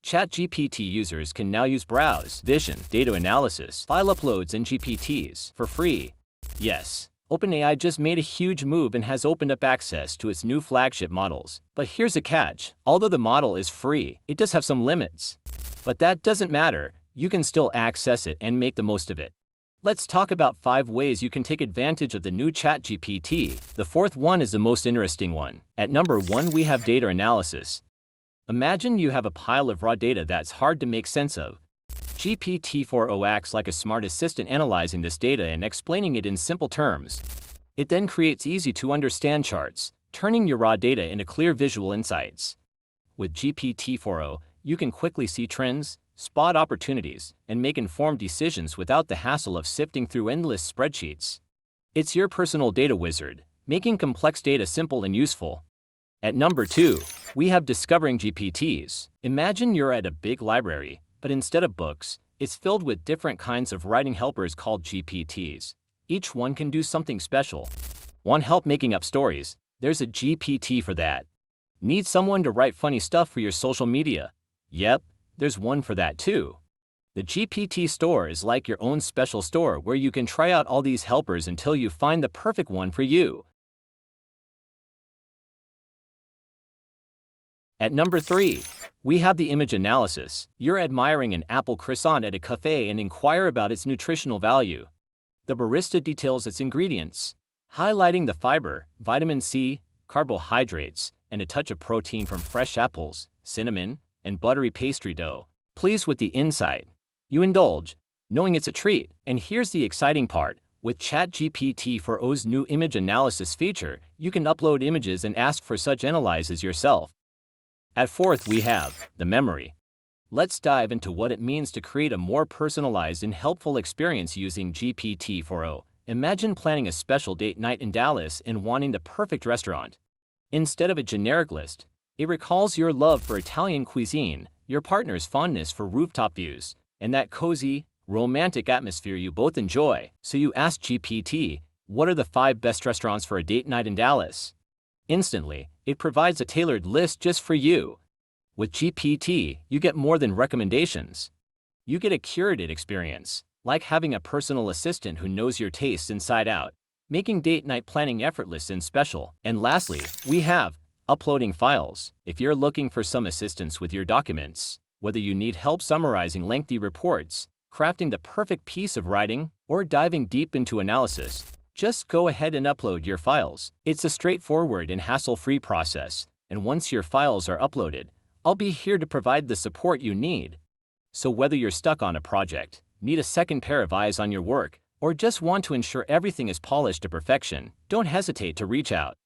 ChatGPT users can now use browse, vision, data analysis, file uploads, and GPTs for free. Yes, OpenAI just made a huge move and has opened up access to its new flagship models. But here's a catch. Although the model is free, it does have some limits. But that doesn't matter. You can still access it and make the most of it. Let's talk about 5 ways you can take advantage of the new ChatGPT. The fourth one is the most interesting one. At number 1, we have data analysis. Imagine you have a pile of raw data that's hard to make sense of. GPT-4o acts like a smart assistant analyzing this data and explaining it in simple terms. It then creates easy-to-understand charts, turning your raw data into clear visual insights. With GPT-4o, you can quickly see trends, spot opportunities, and make informed decisions without the hassle of sifting through endless spreadsheets. It's your personal data wizard, making complex data simple and useful. At number 2, we have Discovering GPTs. Imagine you're at a big library, but instead of books, it's filled with different kinds of writing helpers called GPTs. Each one can do something special. Want help making up stories? There's a GPT for that. Need someone to write funny stuff for your social media? Yep, there's one for that too. The GPT store is like your own special store where you can try out all these helpers until you find the perfect one for you. At number 3, we have the image analysis. You're admiring an apple croissant at a cafe and inquire about its nutritional value. The barista details its ingredients, highlighting the fiber, vitamin C, carbohydrates, and a touch of protein from fresh apples, cinnamon, and buttery pastry dough. Pleased with the insight, you indulge, knowing it's a treat. And here's the exciting part. With ChatGPT-4o's new image analysis feature, you can upload images and ask for such analyses yourself. At 4th, we have the memory. Let's dive into what it means to create a more personalized and helpful experience using GPT-4o. Imagine planning a special date night in Dallas and wanting the perfect restaurant. Instead of a generic list, it recalls your love for Italian cuisine, your partner's fondness for rooftop views, and that cozy, romantic atmosphere you both enjoy. So you ask GPT, what are the 5 best restaurants for a date night in Dallas? Instantly, it provides a tailored list just for you. With GPT, you get more than recommendations. You get a curated experience, like having a personal assistant who knows your tastes inside out, making date night planning effortless and special. And lastly, we have uploading files. If you're looking for some assistance with your documents, whether you need help summarizing lengthy reports, crafting the perfect piece of writing, or diving deep into analysis, just go ahead and upload your files. It's a straightforward and hassle-free process, and once your files are uploaded, I'll be here to provide the support you need. So whether you're stuck on a project, need a second pair of eyes on your work, or just want to ensure everything is polished to perfection, don't hesitate to reach out.